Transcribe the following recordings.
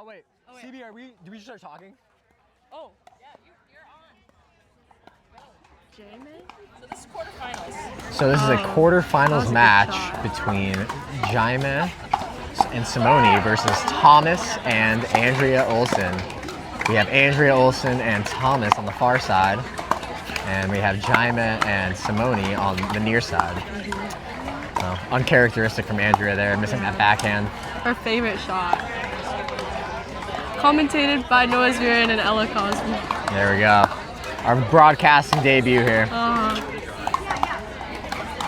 Oh wait, CB, did we just start talking? Oh. Yeah, you're on. Jaime? So this is quarterfinals. So this is a quarterfinals match between Jaime and Simone versus Thomas and Andrea Olson. We have Andrea Olson and Thomas on the far side, and we have Jaime and Simone on the near side. So, uncharacteristic from Andrea there, missing that backhand. Her favorite shot. Commentated by Noah Zvirin and Ella Cosby. There we go. Our broadcasting debut here.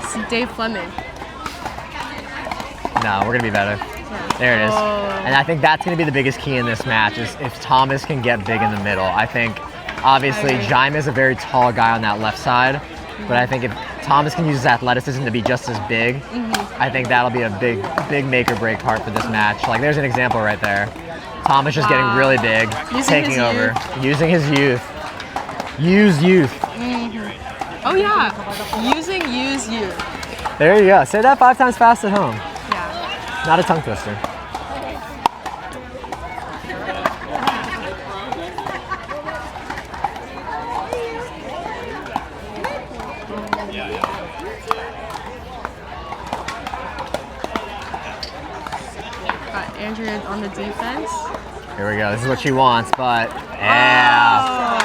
This is Dave Fleming. No, we're gonna be better. There it is. And I think that's gonna be the biggest key in this match is if Thomas can get big in the middle. I think obviously Jaime is a very tall guy on that left side, but I think if Thomas can use his athleticism to be just as big, I think that'll be a big make or break part for this match. Like there's an example right there. Thomas just getting really big, taking over, using his youth. Use youth. Oh yeah, use youth. There you go. Say that 5 times fast at home. Yeah. Not a tongue twister. Got Andrea on the defense. Here we go. This is what she wants, but yeah.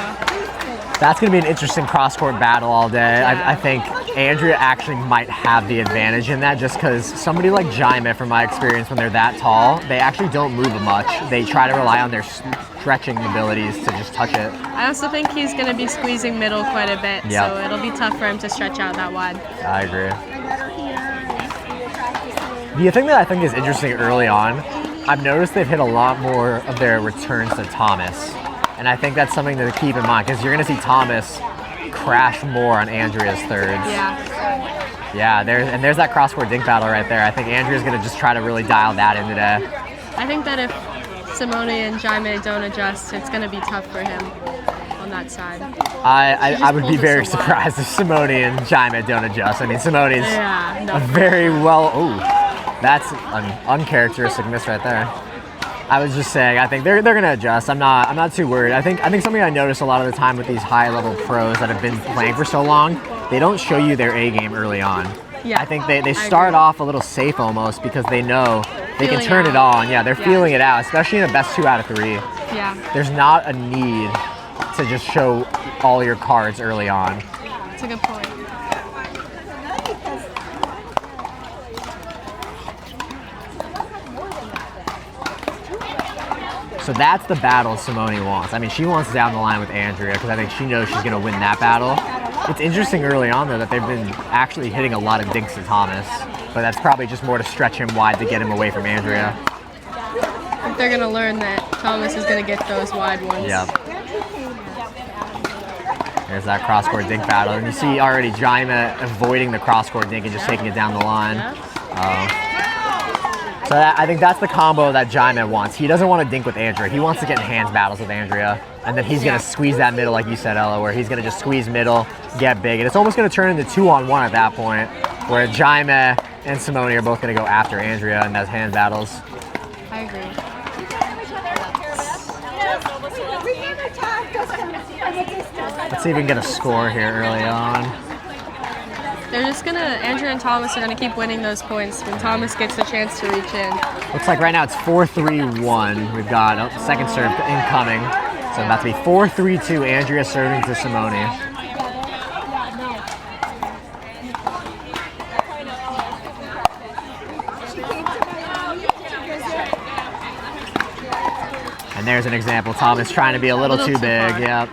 That's going to be an interesting cross-court battle all day. I think Andrea actually might have the advantage in that just because somebody like Jaime, from my experience, when they're that tall, they actually don't move much. They try to rely on their stretching abilities to just touch it. I also think he's going to be squeezing middle quite a bit, so it'll be tough for him to stretch out that wide. I agree. The thing that I think is interesting early on, I've noticed they've hit a lot more of their returns to Thomas. And I think that's something to keep in mind because you're going to see Thomas crash more on Andrea's thirds. Yeah. Yeah, there's that cross-court dink battle right there. I think Andrea's going to just try to really dial that in today. I think that if Simone and Jaime don't adjust, it's going to be tough for him on that side. I would be very surprised if Simone and Jaime don't adjust. I mean, Simone's a very well... Ooh, that's an uncharacteristic miss right there. I was just saying, I think they're gonna adjust. I'm not too worried. I think something I notice a lot of the time with these high level pros that have been playing for so long, they don't show you their A game early on. Yeah, I think they start off a little safe almost because they know they can turn it on. Yeah, they're feeling it out, especially in a best 2 out of 3. Yeah. There's not a need to just show all your cards early on. That's a good point. So that's the battle Simone wants. I mean, she wants down the line with Andrea because I think she knows she's going to win that battle. It's interesting early on, though, that they've been actually hitting a lot of dinks to Thomas, but that's probably just more to stretch him wide to get him away from Andrea. I think they're going to learn that Thomas is going to get those wide ones. Yep. There's that cross-court dink battle. And you see already Jaime avoiding the cross-court dink and just taking it down the line. So I think that's the combo that Jaime wants. He doesn't want to dink with Andrea. He wants to get in hands battles with Andrea. And then he's going to squeeze that middle, like you said, Ella, where he's going to just squeeze middle, get big. And it's almost going to turn into 2-on-1 at that point, where Jaime and Simone are both going to go after Andrea in those hand battles. I agree. Let's see if we can get a score here early on. They're just Andrea and Thomas are gonna keep winning those points when Thomas gets the chance to reach in. Looks like right now it's 4-3-1. We've got second serve incoming. So about to be 4-3-2, Andrea serving to Simone. And there's an example, Thomas trying to be a little too big, yep.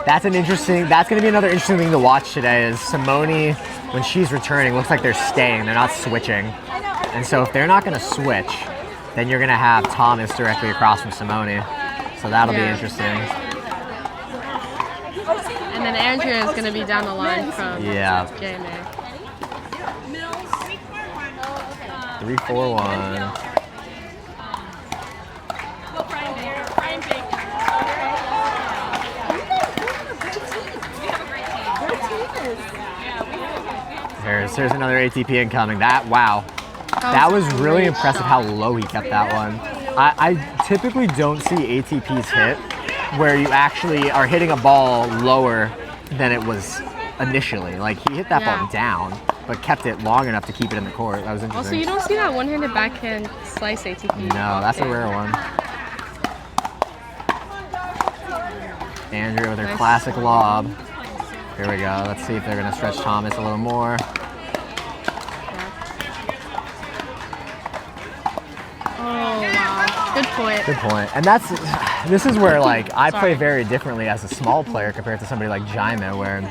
That's going to be another interesting thing to watch today is Simone, when she's returning, looks like they're staying, they're not switching. And so if they're not going to switch, then you're going to have Thomas directly across from Simone. So that'll be interesting. And then Andrea is going to be down the line from Jaime. 3-4-1. Here's another ATP incoming. That was really impressive how low he kept that one. I typically don't see ATPs hit where you actually are hitting a ball lower than it was initially. Like he hit that ball down, but kept it long enough to keep it in the court. That was interesting. Also, you don't see that one-handed backhand slice ATP. No, that's a rare one. Andrea with her classic lob. Here we go. Let's see if they're going to stretch Thomas a little more. Oh, wow. Good point. Good point. And this is where like I play very differently as a small player compared to somebody like Jaime, where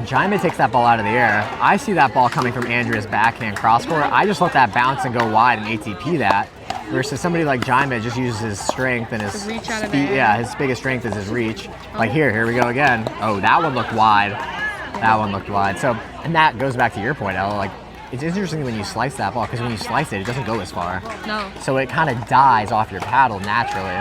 Jaime takes that ball out of the air. I see that ball coming from Andrea's backhand cross court. I just let that bounce and go wide and ATP that. Versus somebody like Jaime just uses his strength and his reach out of speed. Yeah, his biggest strength is his reach. Like here we go again. Oh, that one looked wide. That one looked wide. So, and that goes back to your point, Ella. Like, it's interesting when you slice that ball because when you slice it, it doesn't go as far. No. So it kind of dies off your paddle naturally.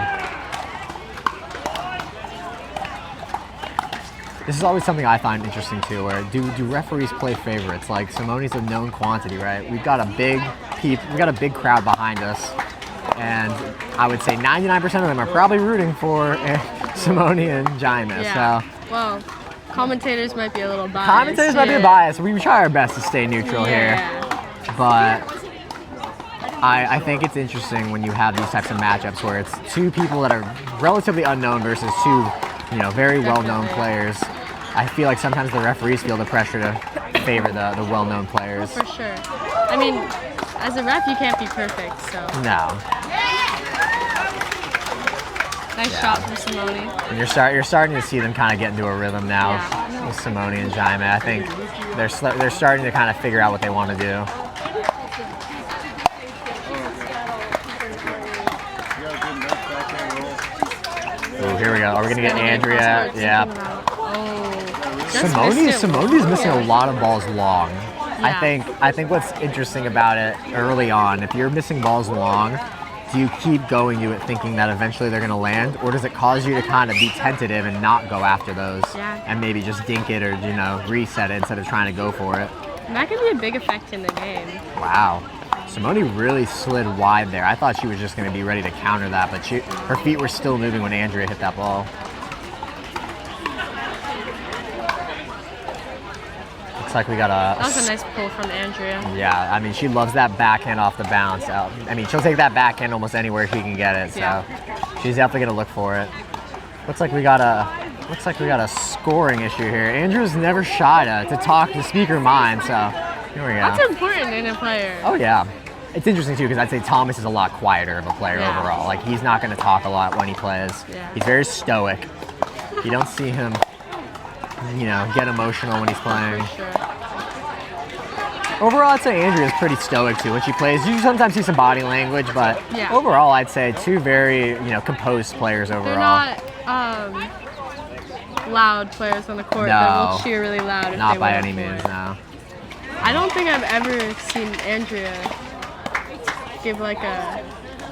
This is always something I find interesting too, where do referees play favorites? Like Simone's a known quantity, right? We've got a big crowd behind us, and I would say 99% of them are probably rooting for Simone and Jaime. Yeah. So, well, commentators might be a little biased. Commentators might be biased. We try our best to stay neutral here, but I think it's interesting when you have these types of matchups where it's two people that are relatively unknown versus two, very well-known players. I feel like sometimes the referees feel the pressure to favor the well-known players. For sure. I mean, as a ref, you can't be perfect, so. No. Nice shot from Simone. And you're starting to see them kind of get into a rhythm now with Simone and Jaime. I think they're starting to kind of figure out what they want to do. Oh, here we go. Are we gonna get Andrea? Yeah. Simone's missing a lot of balls long. Yeah. I think what's interesting about it early on, if you're missing balls long, do you keep going to it thinking that eventually they're gonna land, or does it cause you to kind of be tentative and not go after those and maybe just dink it or reset it instead of trying to go for it? And that can be a big effect in the game. Wow. Simone really slid wide there. I thought she was just going to be ready to counter that, but her feet were still moving when Andrea hit that ball. Looks like we got That was a nice pull from Andrea. Yeah, I mean, she loves that backhand off the bounce. I mean, she'll take that backhand almost anywhere she can get it, so she's definitely going to look for it. Looks like we got a scoring issue here. Andrea's never shy to speak her mind, so here we go. That's important in a player. Oh, yeah. It's interesting, too, because I'd say Thomas is a lot quieter of a player overall. Like, he's not going to talk a lot when he plays. Yeah. He's very stoic. You don't see him, get emotional when he's playing. For sure. Overall, I'd say Andrea's pretty stoic, too, when she plays. You sometimes see some body language, but overall, I'd say two very, composed players overall. They're not loud players on the court that will cheer really loud if not they by win any means, no. I don't think I've ever seen Andrea give like a,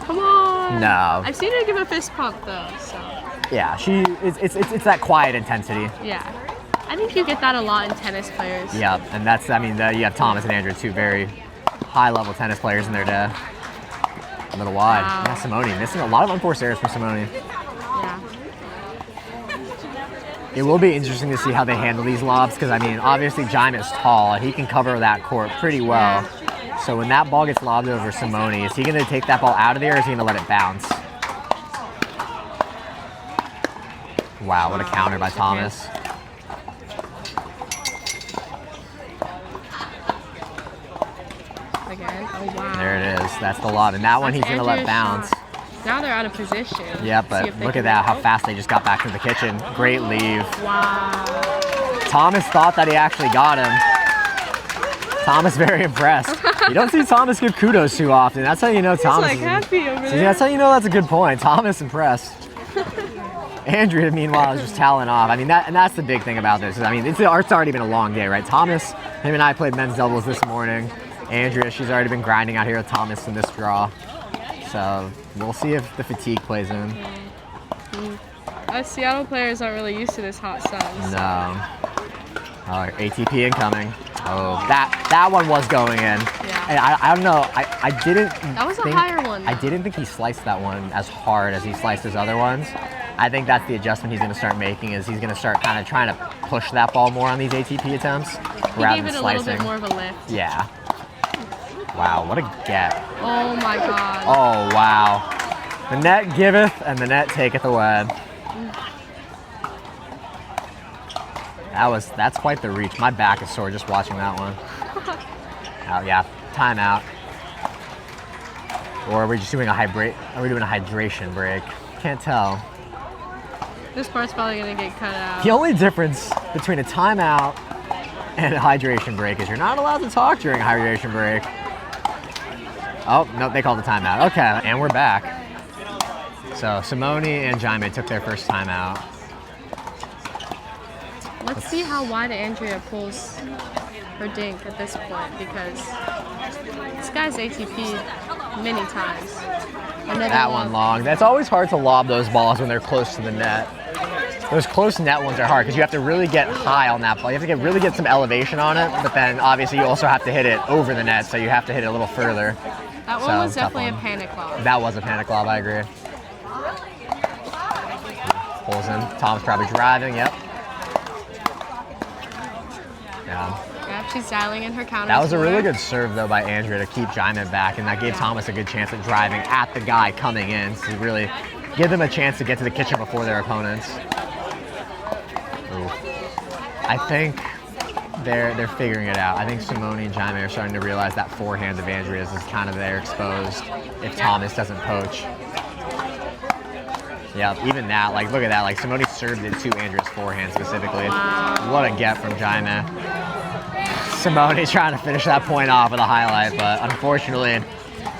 come on. No. I've seen her give a fist pump though, so. Yeah, it's that quiet intensity. Yeah. I think you get that a lot in tennis players. Yeah, and you have Thomas and Andrea, two very high-level tennis players in their day. A little wide. Wow. Yeah, Simone missing a lot of unforced errors from Simone. Yeah. It will be interesting to see how they handle these lobs because, I mean, obviously Jaime is tall and he can cover that court pretty well. Yeah. So when that ball gets lobbed over Simone, is he going to take that ball out of there or is he going to let it bounce? Wow, what a counter by Thomas. Again? Oh, wow. There it is. That's the lob. And that one he's going to let bounce. Now they're out of position. Yeah, but look at that, how fast they just got back to the kitchen. Great leave. Wow. Thomas thought that he actually got him. Thomas very impressed. You don't see Thomas give kudos too often. That's how you know Thomas He's like happy over there. That's how you know that's a good point. Thomas impressed. Andrea, meanwhile, is just toweling off. I mean, that's the big thing about this. I mean, it's already been a long day, right? Thomas, him and I played men's doubles this morning. Andrea, she's already been grinding out here with Thomas in this draw. So we'll see if the fatigue plays in. Us Seattle players aren't really used to this hot sun. So. No. Oh, ATP incoming. Oh, that one was going in. Yeah. I don't know. I didn't. That was think, a higher one. I didn't think he sliced that one as hard as he sliced his other ones. I think that's the adjustment he's going to start making. Is he's going to start kind of trying to push that ball more on these ATP attempts rather than slicing. He gave it a little bit more of a lift. Yeah. Wow, what a get. Oh my God. Oh wow. The net giveth and the net taketh away. That's quite the reach. My back is sore just watching that one. Oh yeah, timeout. Or are we just doing a hydration break? Can't tell. This part's probably gonna get cut out. The only difference between a timeout and a hydration break is you're not allowed to talk during a hydration break. Oh, no, they called the timeout. Okay, and we're back. So Simone and Jaime took their first timeout. Let's see how wide Andrea pulls her dink at this point, because this guy's ATP'd many times. That one long. That's always hard to lob those balls when they're close to the net. Those close net ones are hard because you have to really get high on that ball. You have to really get some elevation on it, but then obviously you also have to hit it over the net, so you have to hit it a little further. That one was definitely a panic lob. That was a panic lob, I agree. Pulls in. Tom's probably driving, yep. Yeah. Yep, she's dialing in her counter. That was a really good serve, though, by Andrea to keep Jaime back, and that gave Thomas a good chance at driving at the guy coming in to really give them a chance to get to the kitchen before their opponents. Ooh. I think they're figuring it out. I think Simone and Jaime are starting to realize that forehand of Andrea's is kind of there exposed if Thomas doesn't poach. Yeah, even that, like, look at that. Like, Simone served it to Andrea's forehand specifically. Wow. What a get from Jaime. Simone's trying to finish that point off with a highlight, but unfortunately,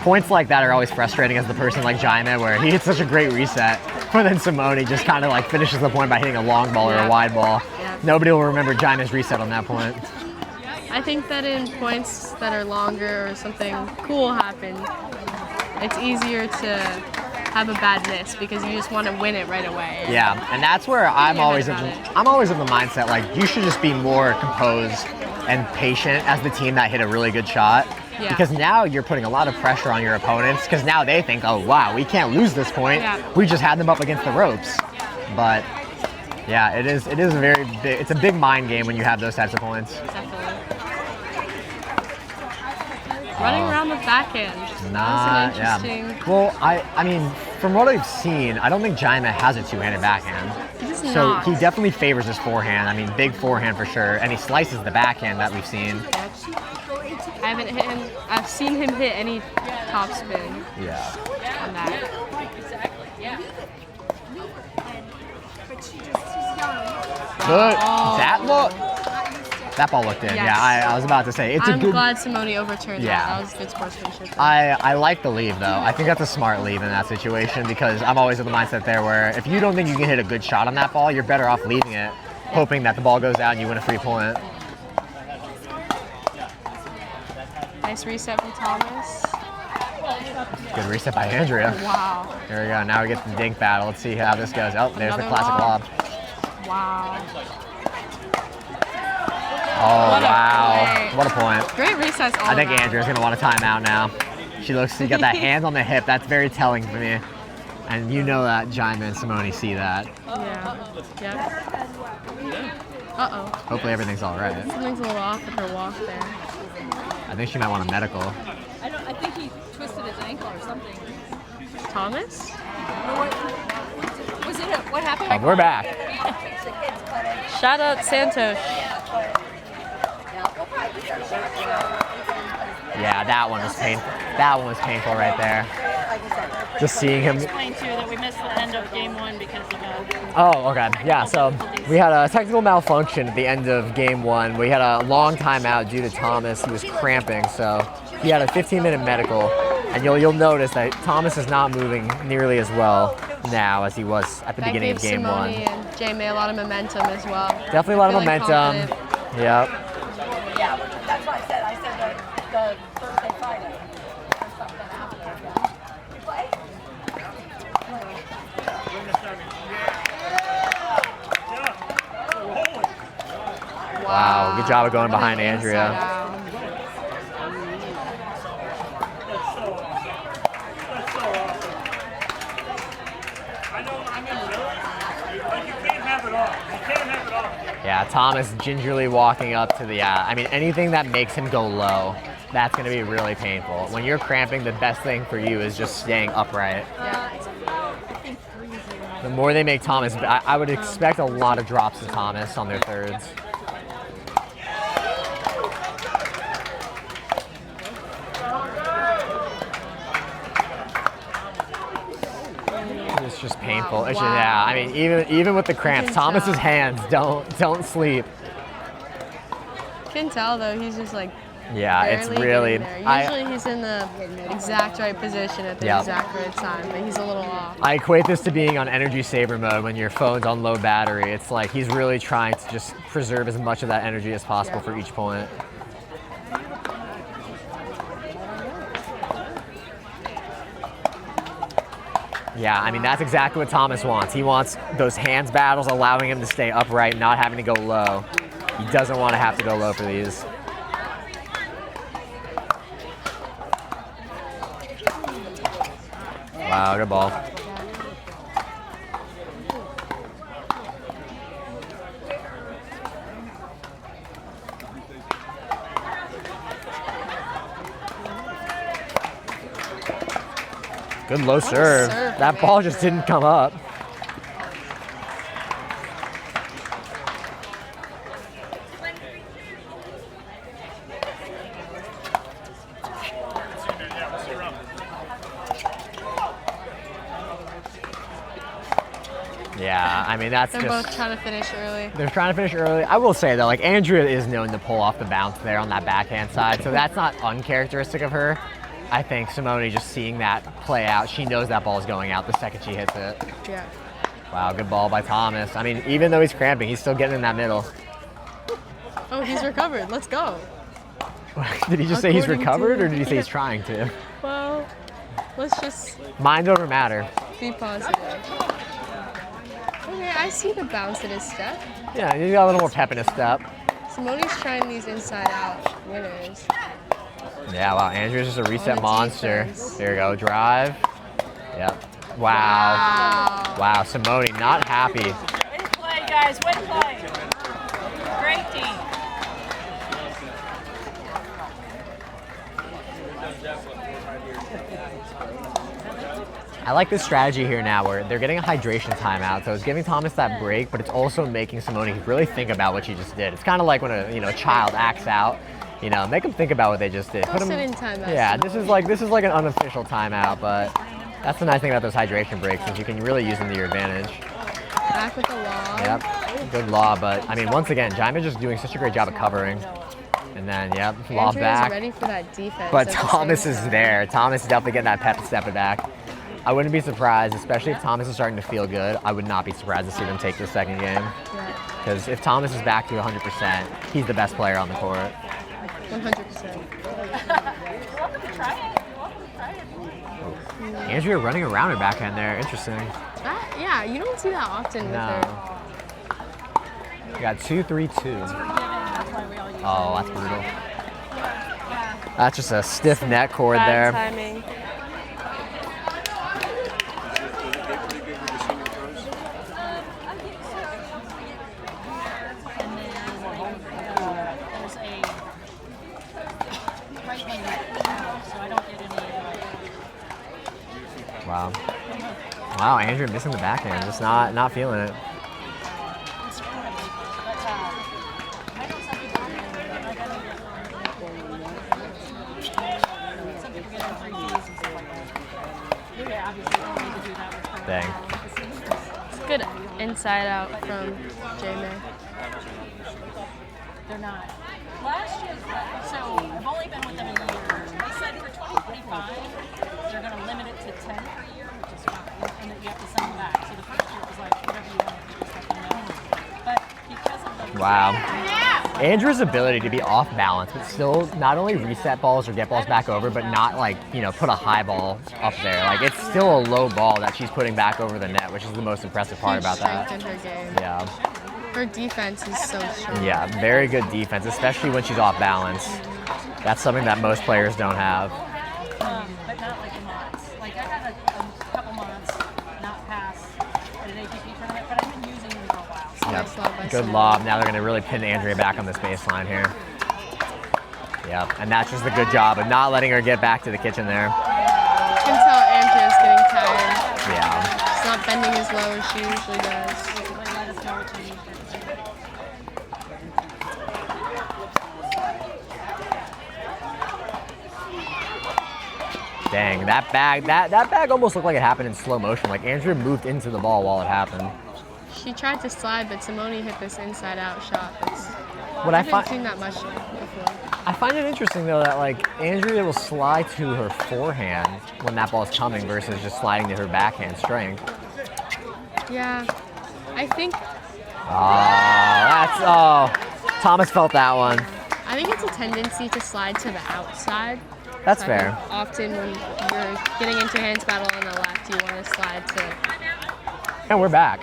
points like that are always frustrating as the person like Jaime, where he hits such a great reset, but then Simone just kind of like finishes the point by hitting a long ball or a wide ball. Yeah. Nobody will remember Jaime's reset on that point. I think that in points that are longer or something cool happen, it's easier to have a bad miss because you just want to win it right away. Yeah, and that's where I'm always of the mindset, like, you should just be more composed and patient as the team that hit a really good shot. Yeah. Because now you're putting a lot of pressure on your opponents, because now they think, oh wow, we can't lose this point. Yeah. We just had them up against the ropes. But yeah, it is a very big, it's a big mind game when you have those types of points. Definitely. Running around the backhand. Not, that was an interesting. Yeah. Well, I mean, from what I've seen, I don't think Jaime has a two-handed backhand. So he definitely favors his forehand. I mean, big forehand for sure, and he slices the backhand that we've seen. I haven't hit him. I've seen him hit any top spin. Yeah. On that. Good. That ball looked in. Yes. Yeah, I was about to say it's I'm a good. glad Simone overturned Yeah. that. That was good sportsmanship. I like the leave though. I think that's a smart leave in that situation, because I'm always in the mindset there where if you don't think you can hit a good shot on that ball, you're better off leaving it, hoping that the ball goes out and you win a free point. Nice reset from Thomas. Good reset by Andrea. Wow. Here we go. Now we get the dink battle. Let's see how this goes. Oh, there's Another the classic lob. Wow. Oh, What a wow. play. What a point. Great resets all I think around. Andrea's going to want a timeout now. She got that hand on the hip. That's very telling for me. And you know that Jaime and Simone see that. Yeah. Yep. Uh-oh. Hopefully everything's all right. Something's a little off with her walk there. I think she might want a medical. I think he twisted his ankle or something. Thomas? Was it what happened? Oh, we're back. Shout out Santos. Yeah, that one was painful. That one was painful right there. Just seeing him. Explain too that we missed the end of game one because of Oh, okay. Yeah, so we had a technical malfunction at the end of game one. We had a long timeout due to Thomas. He was cramping, so he had a 15-minute medical. And you'll notice that Thomas is not moving nearly as well now as he was at the beginning of game one. That gave Simone and Jaime a lot of momentum as well. Definitely a lot of Feeling momentum. confident. Yep. yeah, that's what I said. I said the Thursday, Friday. Wow, good job of going behind Really Andrea. inside out. Yeah, Thomas gingerly walking up to the, I mean, anything that makes him go low, that's going to be really painful. When you're cramping, the best thing for you is just staying upright. The more they make Thomas, I would expect a lot of drops to Thomas on their thirds. It's just painful. It's just, yeah, I mean, even with the cramps, Thomas's hands don't sleep. Can tell though, he's just like it's really. Usually he's in the exact right position at the exact right time, but he's a little off. I equate this to being on energy saver mode when your phone's on low battery. It's like he's really trying to just preserve as much of that energy as possible for each point. Yeah, I mean, that's exactly what Thomas wants. He wants those hands battles allowing him to stay upright, not having to go low. He doesn't want to have to go low for these. Wow, good ball. Good low serve. That ball just didn't come up. Yeah, I mean, that's They're both trying to finish early. They're trying to finish early. I will say, though, like, Andrea is known to pull off the bounce there on that backhand side, so that's not uncharacteristic of her. I think Simone, just seeing that play out, she knows that ball is going out the second she hits it. Yeah. Wow, good ball by Thomas. I mean, even though he's cramping, he's still getting in that middle. Oh, he's recovered. Let's go. Did he just say he's recovered, or did he say he's trying to? Well, let's just mind over matter. Be positive. Okay, I see the bounce in his step. Yeah, he's got a little more pep in his step. Simone's trying these inside-out winners. Yeah, wow, Andrea's just a reset monster. Defense. There you go, drive. Yep. Wow. Wow, Simone not happy. Way to play, guys, way to play. Great team. I like this strategy here now where they're getting a hydration timeout, so it's giving Thomas that break, but it's also making Simone really think about what she just did. It's kind of like when a child acts out. You know, make them think about what they just did. Put them in timeout. Yeah, this is like an unofficial timeout, but that's the nice thing about those hydration breaks is you can really use them to your advantage. Back with the lob. Yep, good lob, but I mean, once again, Jaime's just doing such a great job of covering. And then, yep, lob back. Ready for that defense. But Thomas is there. Thomas is definitely getting that pep to step it back. I wouldn't be surprised, especially if Thomas is starting to feel good. I would not be surprised to see them take the second game. Because if Thomas is back to 100%, he's the best player on the court. 100%. Welcome to try it. Welcome to try it. Andrea running around her backhand there. Interesting. Yeah, you don't see that often with her. We got 2-3-2. Oh, that's brutal. That's just a stiff net cord there. Timing. Wow. Wow, Andrea missing the backhand, just not feeling it. Dang. It's good inside out from Jaime. They're not. Last year, so I've only been with them a year. They said for 2025, they're going to limit it to 10 per year, which is fine, and that you have to send them back. So the first year was like, whatever you want, you just have to know. But because of the... Wow. Andrea's ability to be off balance, but still not only reset balls or get balls back over, but not put a high ball up there. Like, it's still a low ball that she's putting back over the net, which is the most impressive part about that. In her game. Yeah. Her defense is so strong. Yeah, very good defense, especially when she's off balance. That's something that most players don't have. But not like the mods. Like, I had a couple mods not pass Nice lob by Good Simone. lob. Now they're going to really pin Andrea back on this baseline here. Yep, and that's just a good job of not letting her get back to the kitchen there. You can tell Andrea's getting tired. Yeah. She's not bending as low as she usually does. Let us know what you need. Dang, that bag almost looked like it happened in slow motion. Like Andrea moved into the ball while it happened. She tried to slide, but Simone hit this inside-out shot. What I I haven't find seen that much before. I find it interesting though that like Andrea will slide to her forehand when that ball's coming versus just sliding to her backhand strength. Yeah, I think Thomas felt that one. I think it's a tendency to slide to the outside. That's So I fair. think often when you're getting into hands battle on the left, you want to slide to. And we're back.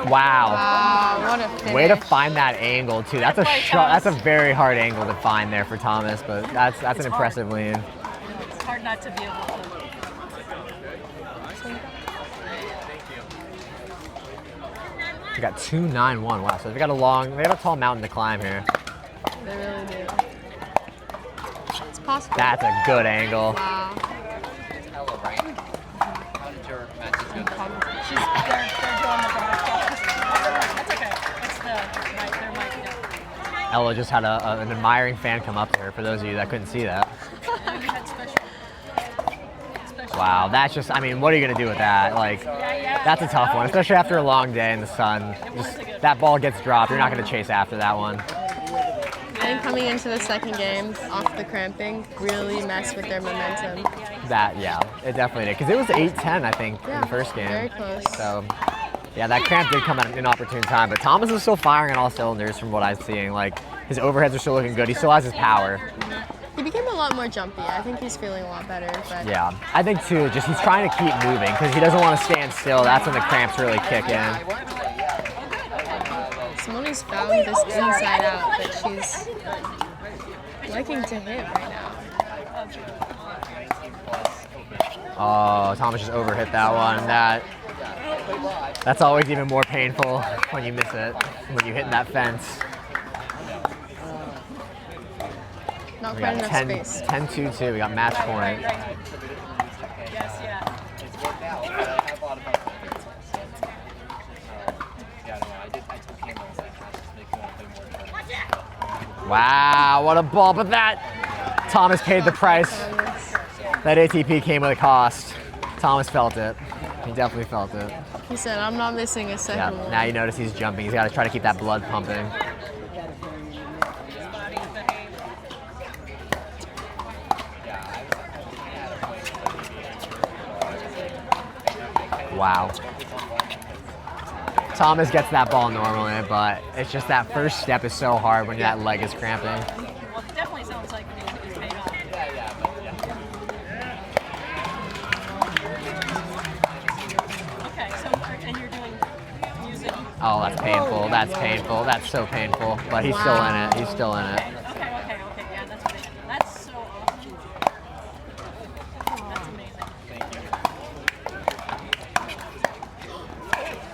Wow. Wow, what a finish. Way to find that angle too. That's a Play, shot. That's Thomas. a very hard angle to find there for Thomas, but that's an impressive lean. It's hard not to be able to. We got 2-9-1. Wow. So they got a tall mountain to climb here. They really do. It's possible. That's a good angle. Wow. They're doing the broadcast. That's okay. It's the mic. Their mic. Yeah. Ella just had an admiring fan come up to her. For those of you that couldn't see that. We had special. Wow. That's just. I mean, what are you gonna do with that? Like, that's a tough one, especially after a long day in the sun. Just that ball gets dropped. You're not gonna chase after that one. I think coming into the second game, off the cramping, really messed with their momentum. It definitely did. Because it was 8-10, I think, in Yeah, the first game. very close. So, yeah, that cramp did come at an inopportune time. But Thomas is still firing on all cylinders from what I'm seeing. Like, his overheads are still looking good. He still has his power. He became a lot more jumpy. I think he's feeling a lot better. But Yeah, I think too, just he's trying to keep moving because he doesn't want to stand still. That's when the cramps really kick in. Simone's found this inside out that she's liking to hit right now. Oh, Thomas just overhit that one. That's always even more painful when you miss it, when you hit in that fence. Not We quite got enough space. 10-2-2. We got match point. Yes, yeah. Wow, what a ball. But Thomas paid the price. That ATP came with a cost. Thomas felt it. He definitely felt it. He said, I'm not missing a Yeah, second one. now you notice he's jumping. He's got to try to keep that blood pumping. Wow. Thomas gets that ball normally, but it's just that first step is so hard when that leg is cramping. Well, it definitely sounds like it's paid off. Okay, so and you're doing music. Oh, that's painful. That's painful. That's so painful. But he's still in it. He's still in it. Okay. Yeah, that's what that's so awesome. That's amazing.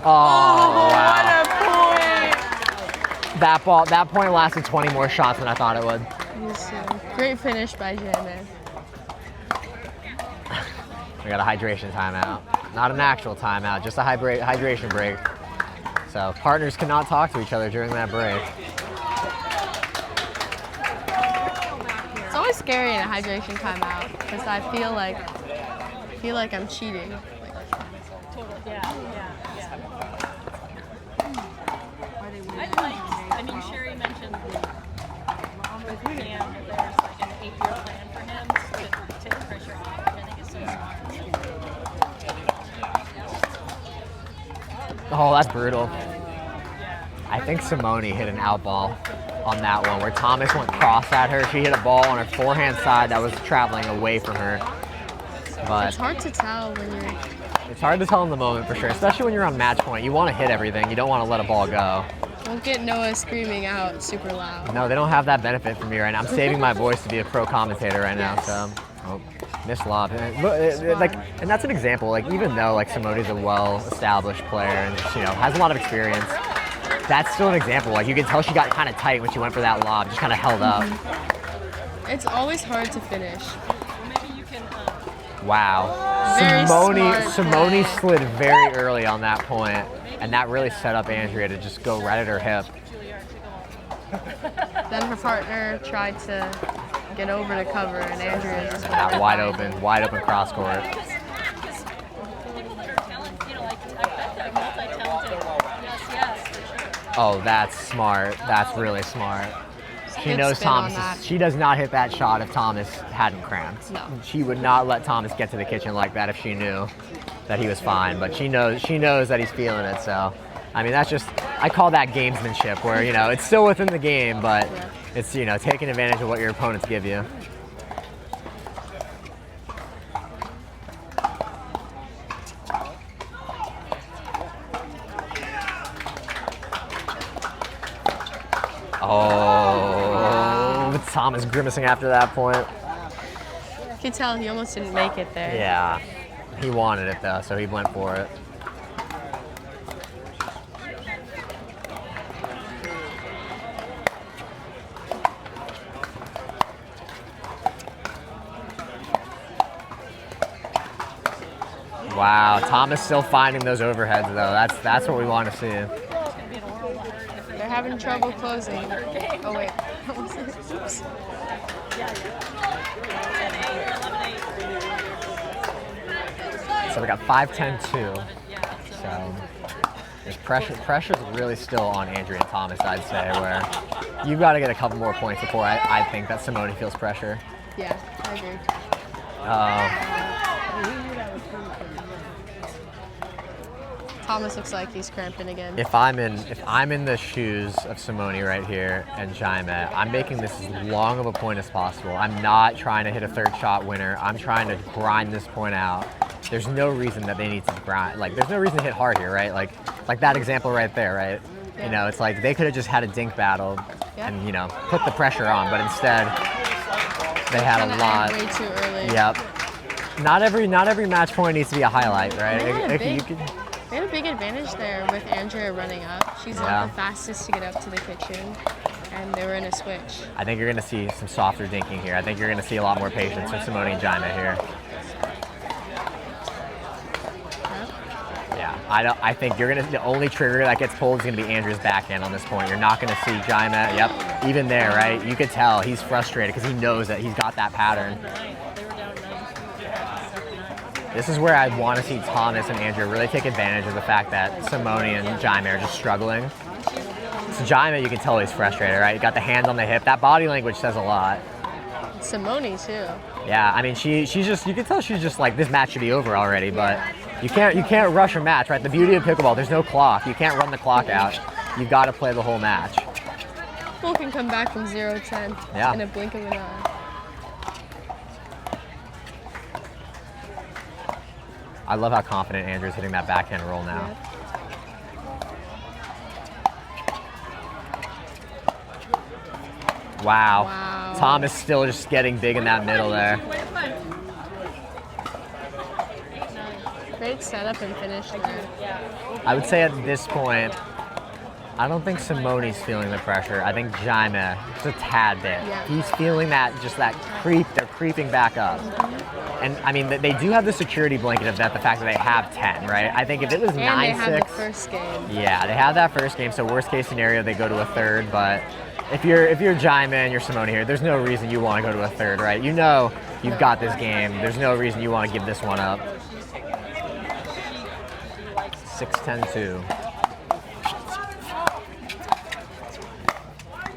Oh, wow. What a point! That point lasted 20 more shots than I thought it would. Great finish by Jaime. We got a hydration timeout. Not an actual timeout, just a hydration break. So partners cannot talk to each other during that break. It's always scary in a hydration timeout because I feel like I'm cheating. Totally. Yeah. I mean, Sherry mentioned with Cam that there's like an 8-year plan for him to take the pressure off, which I think is so smart. Oh, that's brutal. I think Simone hit an out ball. on that one, where Thomas went cross at her. She hit a ball on her forehand side that was traveling away from her. But It's hard to tell when you're... It's hard to tell in the moment for sure, especially when you're on match point. You want to hit everything. You don't want to let a ball go. Don't get Noah screaming out super loud. No, they don't have that benefit from me right now. I'm saving my voice to be a pro commentator right now. So, missed lob. And that's an example. Like, even though like Simone's a well-established player and just, has a lot of experience, that's still an example. Like, you can tell she got kind of tight when she went for that lob, just kind of held up. It's always hard to finish. Wow. Very Simone smart slid very early on that point, and that really set up Andrea to just go right at her hip. Then her partner tried to get over to cover, and Andrea just That wide open cross court. Oh, that's smart. That's really smart. She Good knows spin on Thomas. that. She does not hit that shot if Thomas hadn't cramped. No. She would not let Thomas get to the kitchen like that if she knew that he was fine. But she knows that he's feeling it. So, I mean, that's just, I call that gamesmanship, where it's still within the game, but it's taking advantage of what your opponents give you. Oh, Thomas grimacing after that point. You can tell he almost didn't make it there. Yeah, he wanted it though, so he went for it. Wow, Thomas still finding those overheads though. That's what we want to see. They're having trouble closing. Oh wait. Oops. So we got 5-10-2. So there's pressure. Pressure's really still on Andrea and Thomas, I'd say, where you've got to get a couple more points before I think that Simone feels pressure. Yeah, I agree. Thomas looks like he's cramping again. If I'm in the shoes of Simone right here and Jaime, I'm making this as long of a point as possible. I'm not trying to hit a third shot winner. I'm trying to grind this point out. There's no reason that they need to grind. Like, there's no reason to hit hard here, right? Like that example right there, right? Yeah. It's like they could have just had a dink battle and put the pressure on, but instead they had a lot. Way too early. Yep. Not every match point needs to be a highlight, right? They had a big advantage there with Andrea running up. She's not the fastest to get up to the kitchen, and they were in a switch. I think you're going to see some softer dinking here. I think you're going to see a lot more patience from Simone and Jaime here. Yeah, I think the only trigger that gets pulled is going to be Andrea's backhand on this point. You're not going to see Jaime. Yep, even there, right? You could tell he's frustrated because he knows that he's got that pattern. This is where I want to see Thomas and Andrea really take advantage of the fact that Simone and Jaime are just struggling. So Jaime, you can tell he's frustrated, right? You got the hands on the hip. That body language says a lot. Simone too. Yeah, I mean, she's just, you can tell she's just like, this match should be over already, but you can't rush a match, right? The beauty of pickleball, there's no clock. You can't run the clock out. You've got to play the whole match. People can come back from 0-10 in a blink of an eye. I love how confident Andrea's hitting that backhand roll now. Wow. Thomas still just getting big in that middle there. Great setup and finish there. I would say at this point, I don't think Simone's feeling the pressure. I think Jaime, just a tad bit. Yeah. He's feeling that creep. They're creeping back up. And I mean, they do have the security blanket of that, the fact that they have 10, right? I think if it was 9-6. And they had the first game. Yeah, they have that first game, so worst case scenario, they go to a third. But if you're Jaime and you're Simone here, there's no reason you want to go to a third, right? You know you've got this game. There's no reason you want to give this one up. 6-10-2.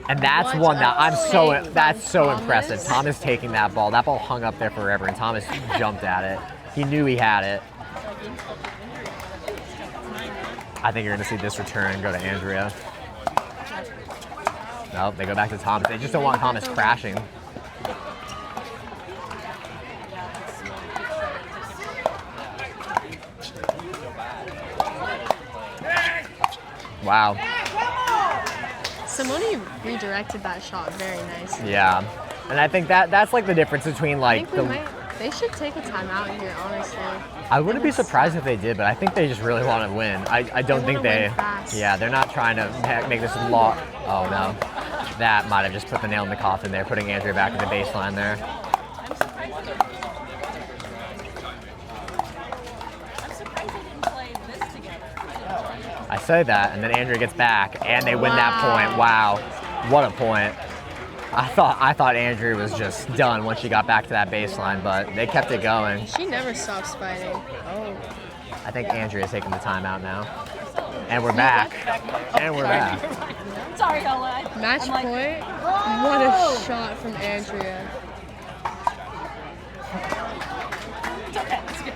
And that's one that that's so impressive. Thomas taking that ball. That ball hung up there forever, and Thomas jumped at it. He knew he had it. I think you're going to see this return go to Andrea. Oh, they go back to Thomas. They just don't want Thomas crashing. Wow. Simone redirected that shot very nicely. Yeah. And I think that's like the difference between like They should take a timeout here, honestly. I wouldn't be surprised if they did, but I think they just really want to win. I don't think they. Yeah, they're not trying to make this long. Oh no, that might have just put the nail in the coffin there, putting Andrea back at the baseline there. I'm surprised they didn't play this together. I say that, and then Andrea gets back, and they win that point. Wow, what a point! I thought Andrea was just done once she got back to that baseline, but they kept it going. She never stops fighting. Oh. I think Andrea's taking the timeout now. And we're back. And we're back. Sorry, Ella. Match point? What a shot from Andrea. It's okay. It's good.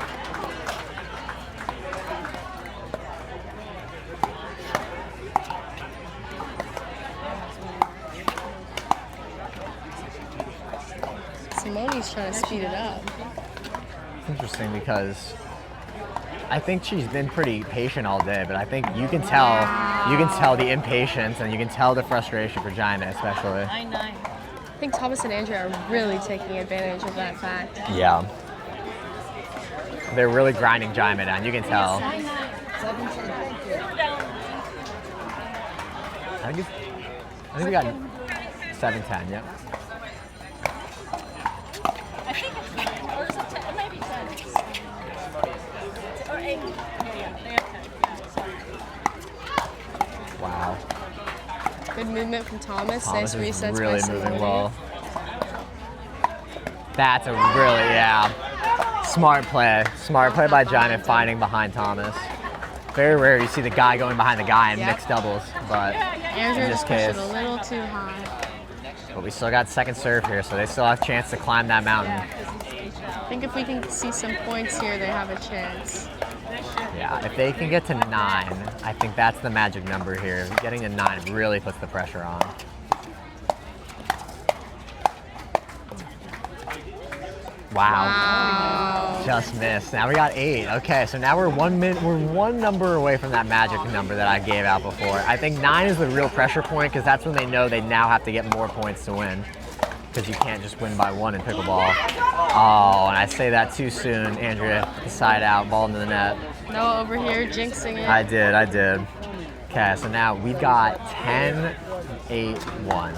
Simone's trying to speed it up. It's interesting because I think she's been pretty patient all day, but I think you can tell the impatience and you can tell the frustration for Jaime especially. 9-9. I think Thomas and Andrea are really taking advantage of that fact. Yeah. They're really grinding Jaime down, you can tell. I think we got 7-10, yep. I think it's 9, or is it 10? It might be 10. Or 8. Yeah, they have 10. Wow. Good movement from Thomas. Thomas Nice is resets really by moving Simone. well. That's a really, smart play. Smart play by Jaime finding behind Thomas. Very rare you see the guy going behind the guy in mixed doubles, but Andrea in this just pushed case. it a little too high. But we still got second serve here, so they still have a chance to climb that mountain. I think if we can see some points here, they have a chance. Yeah, if they can get to 9, I think that's the magic number here. Getting to 9 really puts the pressure on. Wow. Just missed. Now we got 8. Okay, so now we're one number away from that magic number that I gave out before. I think 9 is the real pressure point because that's when they know they now have to get more points to win. Because you can't just win by 1 in pickleball. Oh, and I say that too soon. Andrea, the side out, ball into the net. No, over here, jinxing it. I did. Okay, so now we've got 10-8-1.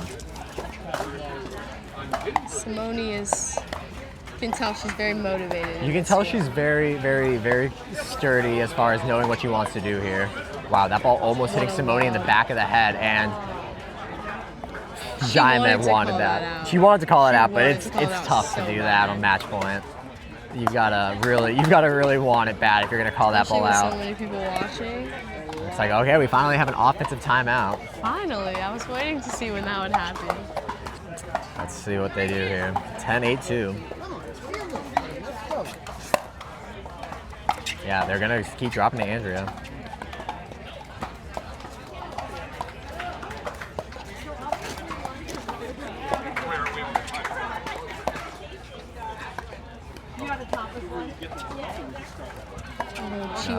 Simone is, you can tell she's very motivated. You can tell she's very, very, very sturdy as far as knowing what she wants to do here. Wow, that ball almost hitting Simone in the back of the head, and Jaime wanted that. She wanted to call it out, but it's tough to do that on match point. You've gotta really want it bad if you're gonna call that ball out. So many people watching. It's like, okay, we finally have an offensive timeout. Finally, I was waiting to see when that would happen. Let's see what they do here. 10-8-2. Yeah, they're gonna keep dropping to Andrea.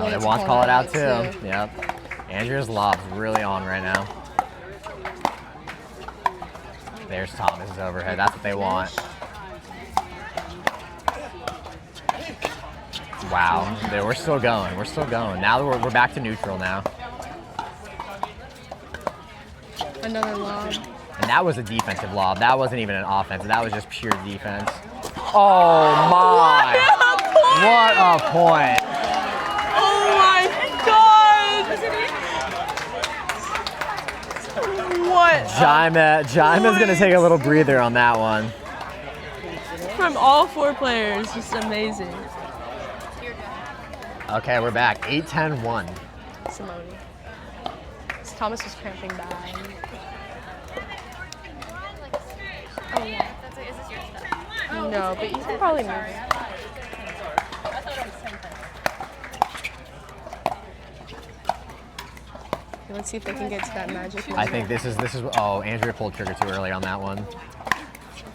They want to call it out too. Yep. Andrea's lob's really on right now. There's Thomas's overhead. That's what they want. Wow. We're still going. We're still going. Now we're back to neutral now. Another lob. And that was a defensive lob. That wasn't even an offensive. That was just pure defense. Oh my! What a point! Oh my God! What? Jaime's gonna take a little breather on that one. From all 4 players, just amazing. Okay, we're back. 8-10-1. Simone. Thomas was cramping bad. Oh yeah, is this your stuff? No, but you can probably move it. Let's see if they can get to that magic number. I think this is. Oh, Andrea pulled trigger too early on that one.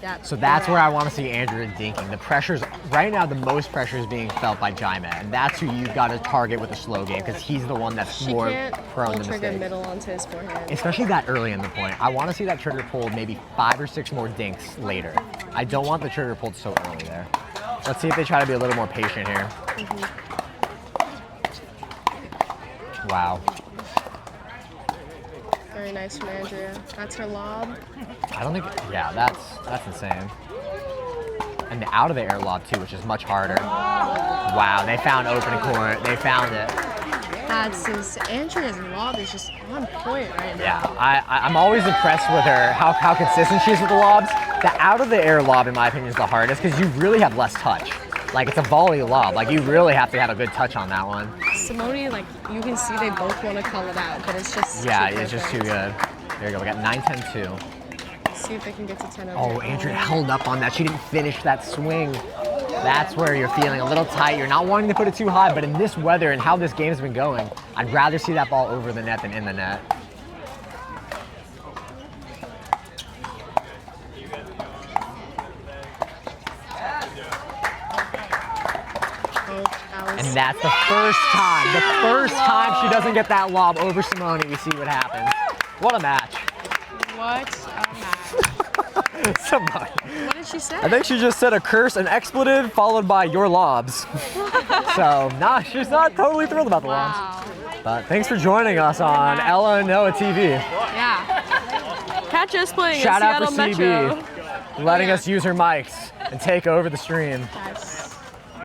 That's So that's where I want to see Andrea dinking. The pressure's right now. The most pressure is being felt by Jaime, and that's who you've got to target with a slow game because he's the one that's She more can't prone pull to trigger mistake. middle onto his forehand. Especially that early in the point. I want to see that trigger pulled maybe 5 or 6 more dinks later. I don't want the trigger pulled so early there. Let's see if they try to be a little more patient here. Wow. Very nice from Andrea. That's her lob. I don't think, yeah, that's insane. And the out of the air lob too, which is much harder. Wow, they found open court. They found it. Andrea's lob is just on point right now. Yeah, I'm always impressed with her, how consistent she is with the lobs. The out of the air lob, in my opinion, is the hardest because you really have less touch. Like, it's a volley lob. Like, you really have to have a good touch on that one. Simone, like, you can see they both want to call it out, but it's just Yeah, too it's just too perfect. good. There you go, we got 9-10-2. See if they can get to 10 over. Oh, Andrea held up on that. She didn't finish that swing. That's where you're feeling a little tight. You're not wanting to put it too high, but in this weather and how this game's been going, I'd rather see that ball over the net than in the net. And that's the first time. The first time she doesn't get that lob over Simone, we see what happens. What a match. What a match. Simone. What did she say? I think she just said a curse, an expletive, followed by your lobs. So, nah, she's not totally thrilled about the lobs. Wow. But thanks for joining us on Ella and Noah TV. Yeah. Catch us playing Shout in out Seattle for CB, Metro. letting us use her mics and take over the stream. Guys.